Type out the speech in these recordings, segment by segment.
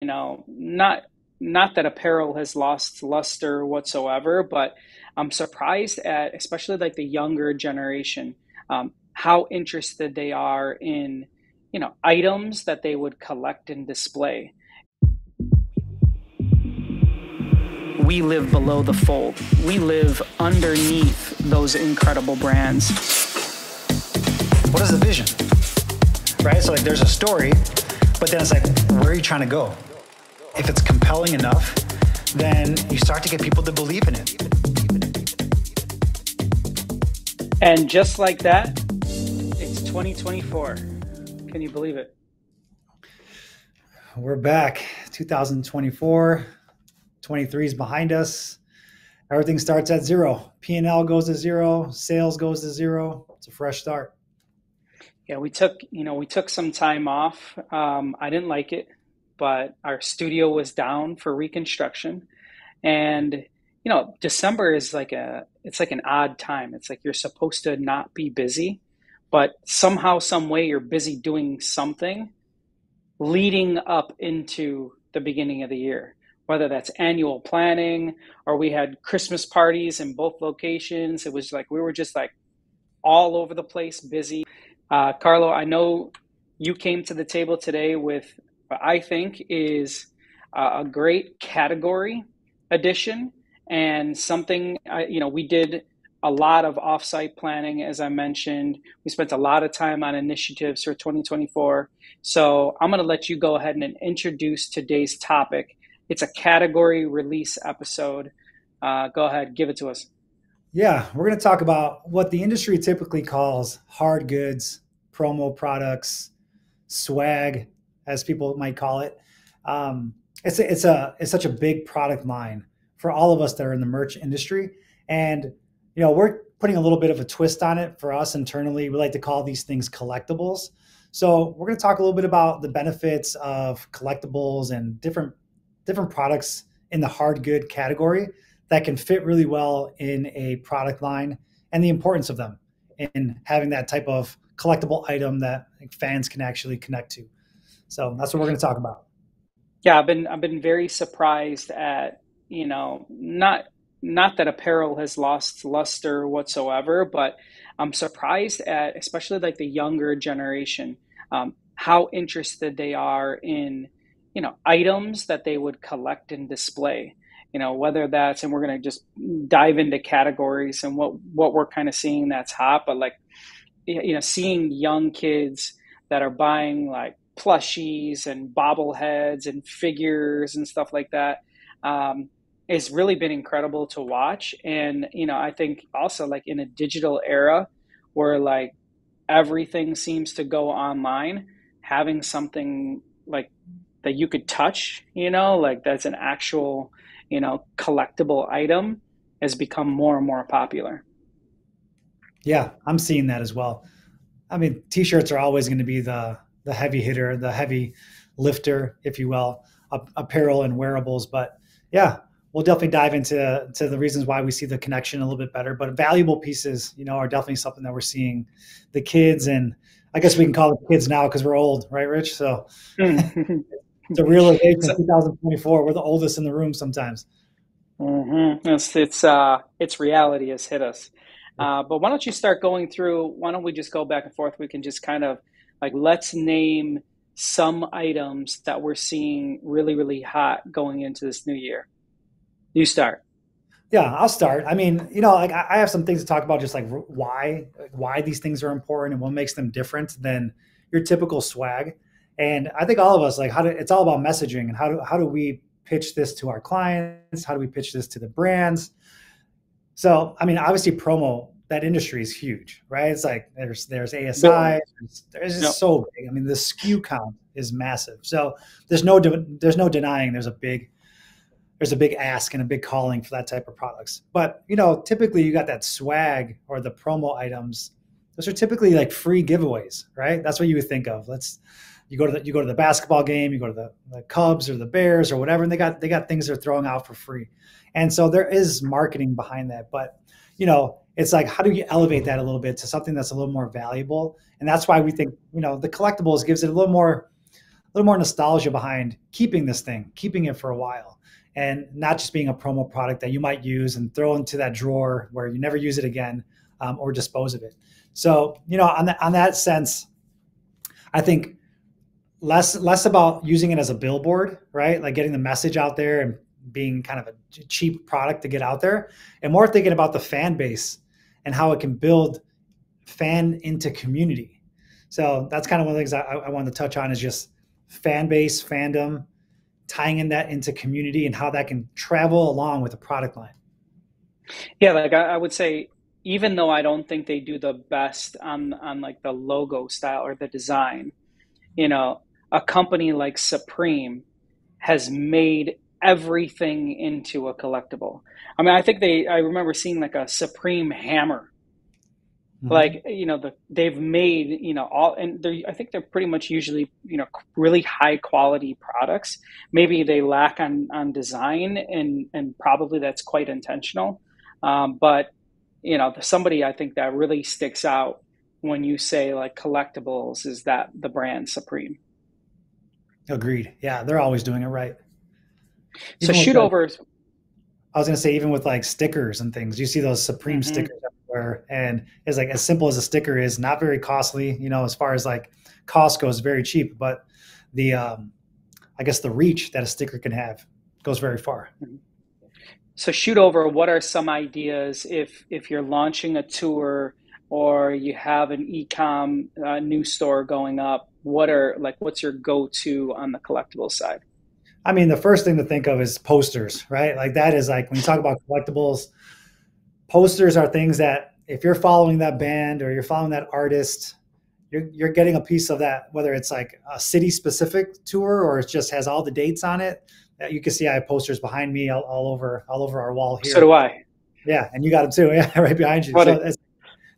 Not that apparel has lost luster whatsoever, but I'm surprised at, especially like the younger generation, how interested they are in, items that they would collect and display. We live below the fold. We live underneath those incredible brands. What is the vision? Right? So like there's a story, but then it's like, where are you trying to go? If it's compelling enough, then you start to get people to believe in it. And just like that, it's 2024. Can you believe it? We're back. 2024, 23 is behind us. Everything starts at zero. P&L goes to zero. Sales goes to zero. It's a fresh start. Yeah, we took some time off. I didn't like it, but our studio was down for reconstruction. And December is it's like an odd time. It's like you're supposed to not be busy, but somehow, some way, you're busy doing something leading up into the beginning of the year, whether that's annual planning or we had Christmas parties in both locations. It was like we were just like all over the place, busy. Carlo, I know you came to the table today with what I think is a great category addition and something. We did a lot of offsite planning, as I mentioned. We spent a lot of time on initiatives for 2024. So I'm going to let you go ahead and introduce today's topic. It's a category release episode. Go ahead, give it to us. Yeah, we're going to talk about what the industry typically calls hard goods, promo products, swag, as people might call it. It's such a big product line for all of us that are in the merch industry, and we're putting a little bit of a twist on it for us internally. We like to call these things collectibles. So we're going to talk a little bit about the benefits of collectibles and different products in the hard good category that can fit really well in a product line and the importance of them in having that type of collectible item that fans can actually connect to. So that's what we're going to talk about. Yeah, I've been very surprised at, not that apparel has lost luster whatsoever, but I'm surprised at, especially like the younger generation, how interested they are in, items that they would collect and display. Whether that's, and we're going to just dive into categories and what we're kind of seeing that's hot, but like, seeing young kids that are buying like plushies and bobbleheads and figures and stuff like that, it's really been incredible to watch. And I think also like in a digital era where like everything seems to go online, having something like that you could touch, like that's an actual, collectible item has become more and more popular. Yeah, I'm seeing that as well. I mean, t-shirts are always going to be the heavy hitter, the heavy lifter, if you will, apparel and wearables. But yeah, we'll definitely dive into the reasons why we see the connection a little bit better. But valuable pieces, are definitely something that we're seeing the kids, and I guess we can call it kids now because we're old, right, Rich? So it's a realization in So, 2024. We're the oldest in the room sometimes. it's reality has hit us. But why don't you start going through? Why don't we just go back and forth? We can just kind of like let's name some items that we're seeing really, really hot going into this new year. You start. Yeah, I'll start. I mean, like I have some things to talk about, just like why these things are important and what makes them different than your typical swag. And I think all of us like it's all about messaging and how do we pitch this to our clients? How do we pitch this to the brands? So, I mean, obviously promo, that industry is huge, right? It's like there's Bill, ASI, there's no, just so big. I mean, the SKU count is massive. So there's no denying there's a big ask and a big calling for that type of products. But typically you got that swag or the promo items. Those are typically like free giveaways, right? That's what you would think of. You go to the basketball game, you go to the Cubs or the Bears or whatever, and they got things they're throwing out for free. And so there is marketing behind that. But it's like, how do you elevate that a little bit to something that's a little more valuable? And that's why we think the collectibles gives it a little more little more nostalgia behind keeping this thing, keeping it for a while, and not just being a promo product that you might use and throw into that drawer where you never use it again, or dispose of it. So, on that sense, I think less about using it as a billboard, right? Like getting the message out there and being kind of a cheap product to get out there, and more thinking about the fan base and how it can build fan into community. So that's kind of one of the things I wanted to touch on is just fan base, fandom, tying in that into community and how that can travel along with the product line. Yeah, like I would say, even though I don't think they do the best on like the logo style or the design, you know, a company like Supreme has made everything into a collectible. I mean, I remember seeing like a Supreme hammer. Mm-hmm. Like, they've made, all, and I think they're pretty much usually, really high quality products. Maybe they lack on design, and probably that's quite intentional. But, somebody I think that really sticks out when you say like collectibles is that the brand Supreme. Agreed. Yeah, they're always doing it right. So Even with shoot like, over. I was gonna say, even with like stickers and things, you see those Supreme Mhm. stickers everywhere, and it's like as simple as a sticker is, not very costly. As far as like cost goes, very cheap, but the I guess the reach that a sticker can have goes very far. So shoot over, what are some ideas if you're launching a tour or you have an e-com new store going up? What's your go-to on the collectible side? I mean, the first thing to think of is posters, right? Like that is like when you talk about collectibles, posters are things that if you're following that band or you're following that artist, you're getting a piece of that, whether it's like a city specific tour or it just has all the dates on it. You can see I have posters behind me all over our wall So do here. I. Yeah, and you got them too. Yeah, right behind you. What So a,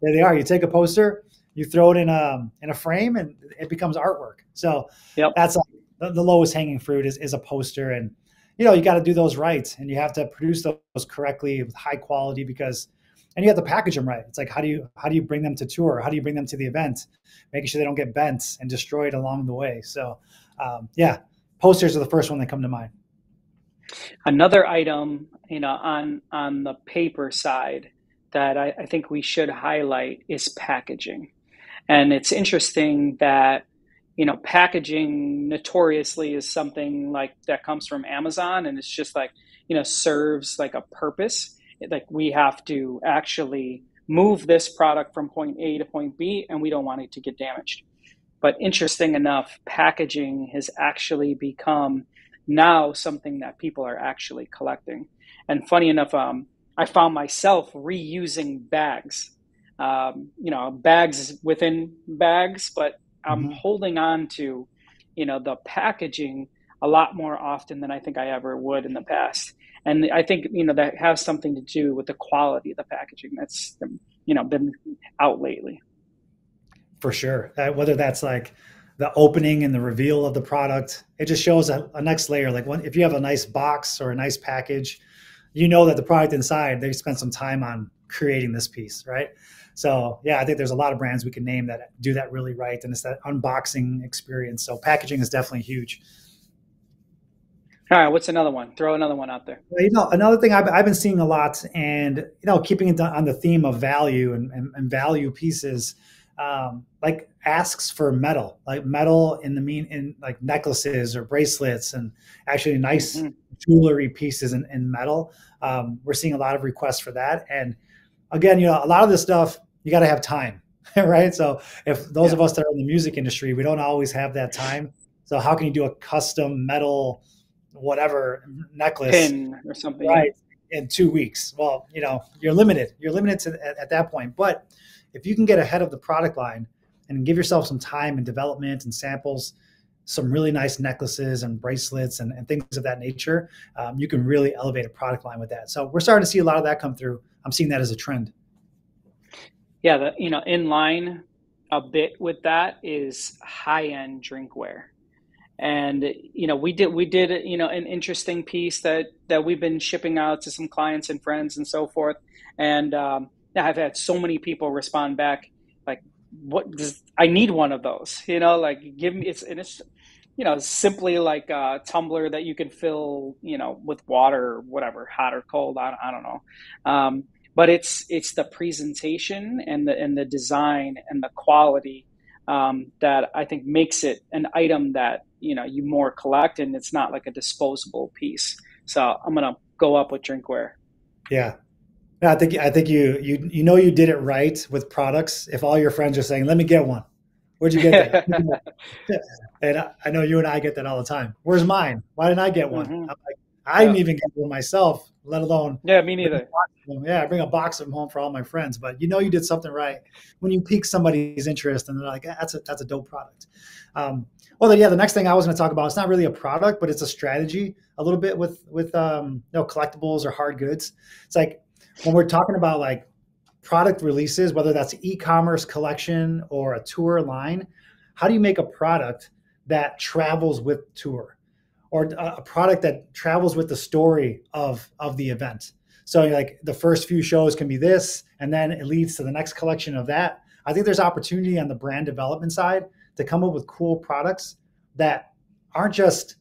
there they are. You take a poster, you throw it in a frame, and it becomes artwork. So yep. that's like the lowest hanging fruit is a poster, and you got to do those right, and you have to produce those correctly with high quality and you have to package them right. It's like how do you bring them to tour? How do you bring them to the event? Making sure they don't get bent and destroyed along the way. So yeah, posters are the first one that come to mind. Another item, on the paper side that I think we should highlight is packaging. And it's interesting that, packaging notoriously is something like that comes from Amazon, and it's just like, serves like a purpose. Like we have to actually move this product from point A to point B, and we don't want it to get damaged. But interesting enough, packaging has actually become now something that people are actually collecting. And funny enough, I found myself reusing bags, bags within bags, but I'm Mhm. holding on to, the packaging a lot more often than I think I ever would in the past. And I think, that has something to do with the quality of the packaging that's, been out lately. For sure. Whether that's like the opening and the reveal of the product, it just shows a next layer. Like if you have a nice box or a nice package, that the product inside, they spent some time on creating this piece, right? So yeah, I think there's a lot of brands we can name that do that really right, and it's that unboxing experience. So packaging is definitely huge. All right, what's another one? Throw another one out there. Another thing I've been seeing a lot, and keeping it on the theme of value and value pieces, like asks for metal, like metal in like necklaces or bracelets, and actually nice Mm-hmm. jewelry pieces in metal. We're seeing a lot of requests for that, and again, a lot of this stuff you got to have time, right? So if those Yeah, of us that are in the music industry, we don't always have that time. So how can you do a custom metal, whatever necklace, pin or something. Yeah. right, in 2 weeks? Well, you're limited. You're limited at that point. But if you can get ahead of the product line and give yourself some time and development and samples, some really nice necklaces and bracelets and things of that nature, you can really elevate a product line with that. So we're starting to see a lot of that come through. I'm seeing that as a trend. Yeah, in line a bit with that is high-end drinkware. And we did an interesting piece that we've been shipping out to some clients and friends and so forth. And yeah, I've had so many people respond back like, what does I need one of those? Like give me it's simply like a tumbler that you can fill, with water or whatever, hot or cold. I don't know. But it's the presentation and the design and the quality that I think makes it an item that you more collect, and it's not like a disposable piece. So I'm gonna go up with drinkware. Yeah. No, I think you did it right with products. If all your friends are saying, "Let me get one," where'd you get that? And I know you and I get that all the time. Where's mine? Why didn't I get one? Hmm. I'm like, I Yeah, didn't even get one myself, let alone yeah, me bring a neither. box of them. Yeah, I bring a box of them home for all my friends. But you did something right when you pique somebody's interest, and they're like, "That's a dope product." Um, well, then, yeah, the next thing I was going to talk about, it's not really a product, but it's a strategy a little bit with collectibles or hard goods. It's like when we're talking about like product releases, whether that's e-commerce collection or a tour line, how do you make a product that travels with tour, or a product that travels with the story of the event? So like the first few shows can be this, and then it leads to the next collection of that. I think there's opportunity on the brand development side to come up with cool products that aren't just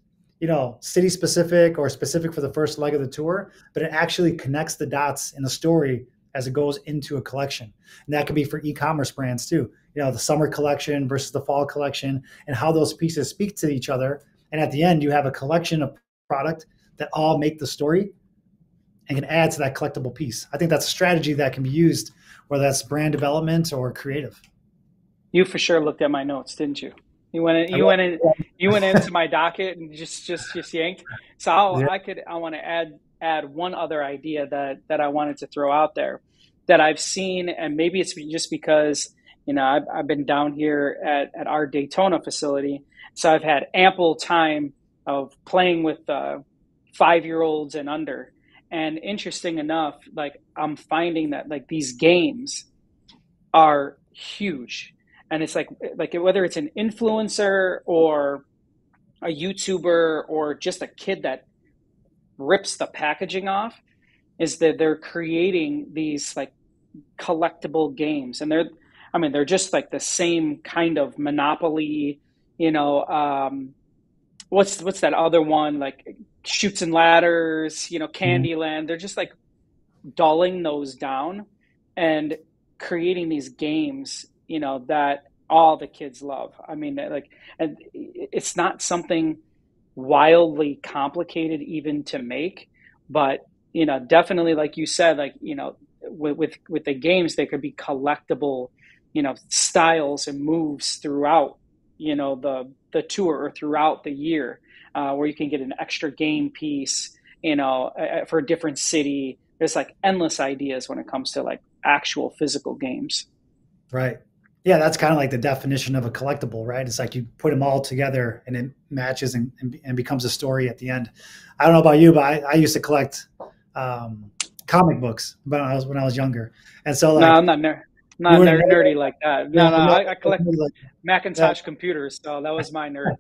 city specific or specific for the first leg of the tour, but it actually connects the dots in the story as it goes into a collection. And that could be for e-commerce brands too. The summer collection versus the fall collection, and how those pieces speak to each other. And at the end, you have a collection of product that all make the story and can add to that collectible piece. I think that's a strategy that can be used, whether that's brand development or creative. You for sure looked at my notes, didn't you? You went in, I you went in, will. you went into my docket and just yanked. So Yeah. I want to add one other idea that I wanted to throw out there that I've seen, and maybe it's just because I've been down here at our Daytona facility, so I've had ample time of playing with 5 year olds and under. And interesting enough, like I'm finding that like these games are huge, and it's like whether it's an influencer or a YouTuber or just a kid that rips the packaging off, is that they're creating these like collectible games, and they're just like the same kind of Monopoly, you know what's that other one, like Shoots and Ladders, Mhm. Candyland. They're just like dulling those down and creating these games, that all the kids love. I mean, like, and it's not something wildly complicated even to make, but definitely, like you said, like with the games, they could be collectible, styles and moves throughout, the tour or throughout the year, where you can get an extra game piece, for a different city. There's like endless ideas when it comes to like actual physical games. Right. Yeah, that's kind of like the definition of a collectible, right? It's like you put them all together and it matches and becomes a story at the end. I don't know about you, but I used to collect um, comic books when I was younger, and so No, like I'm you not were in a nerdy like that. yeah, No, no, I collect like that. Macintosh computers, so that was my nerd.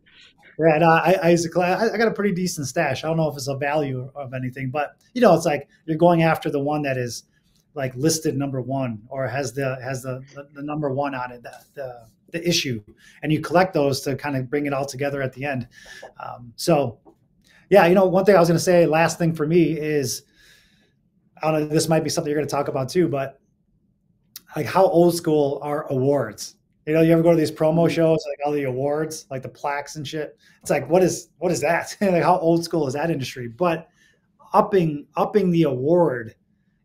Yeah, and I used to collect. I got a pretty decent stash. I don't know if it's a value of anything, but it's like you're going after the one that is like listed number one, or has the number one on it, the issue, and you collect those to kind of bring it all together at the end. So yeah, one thing I was going to say, last thing for me is, I don't know, this might be something you're going to talk about too, but like how old school are awards? You ever go to these promo Mhm. shows, like all the awards, like the plaques and shit? It's like, what is that? Like, how old school is that industry? But upping the award,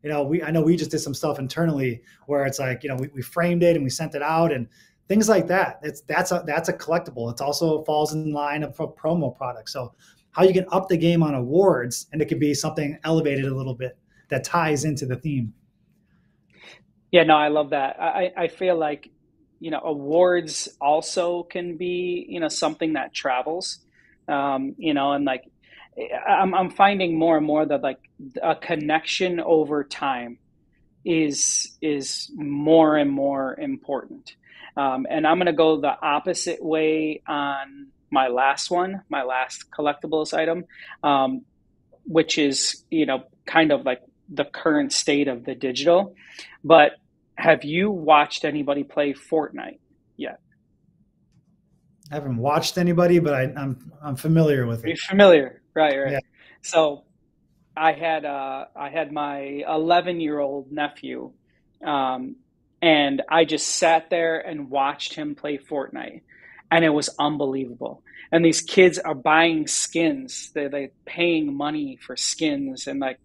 I know we just did some stuff internally where it's like, we framed it and we sent it out and things like that. That's a collectible. It also falls in line of a promo product. So how you can up the game on awards, and it can be something elevated a little bit that ties into the theme. Yeah, no, I love that. I feel like, awards also can be, something that travels, and like I'm finding more and more that like a connection over time is more and more important. And I'm gonna go the opposite way on my last collectibles item, um, which is kind of like the current state of the digital. But have you watched anybody play Fortnite yet? I haven't watched anybody, but I'm familiar with Are you it. familiar? Right, right. Yeah. So I had my 11-year-old nephew, um, and I just sat there and watched him play Fortnite, and it was unbelievable. And these kids are buying skins; they're paying money for skins, and like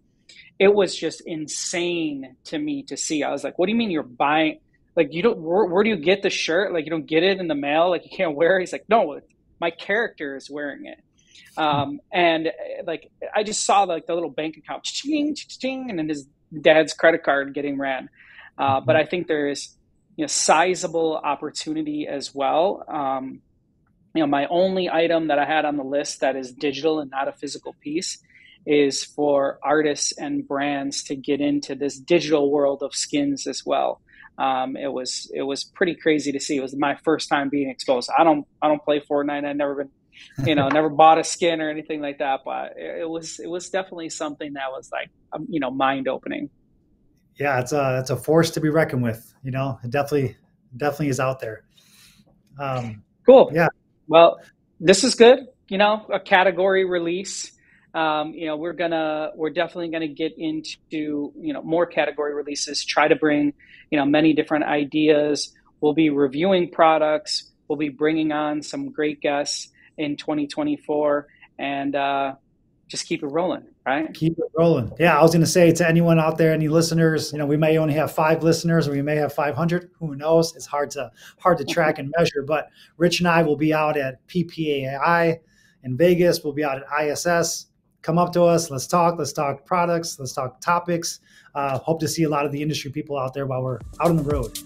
it was just insane to me to see. I was like, "What do you mean you're buying? Like you don't? Where do you get the shirt? Like you don't get it in the mail? Like you can't wear it?" He's like, "No, my character is wearing it." And like I just saw like the little bank account, ching, ching, and then his dad's credit card getting ran. But Mhm. I think there's sizable opportunity as well. My only item that I had on the list that is digital and not a physical piece is for artists and brands to get into this digital world of skins as well. It was pretty crazy to see. It was my first time being exposed. I don't play Fortnite. I've never been never bought a skin or anything like that, but it was definitely something that was like mind opening. Yeah, it's a force to be reckoned with. It definitely is out there. Cool. Yeah, Well, this is good. A category release. We're definitely gonna get into more category releases. Try to bring many different ideas. We'll be reviewing products. We'll be bringing on some great guests in 2024, and just keep it rolling. Right. keep it rolling. Yeah, I was going to say to anyone out there, any listeners, we may only have 5 listeners, or we may have 500. Who knows? It's hard to track and measure. But Rich and I will be out at PPAI in Vegas. We'll be out at ISS. Come up to us. Let's talk. Let's talk products. Let's talk topics. Hope to see a lot of the industry people out there while we're out on the road.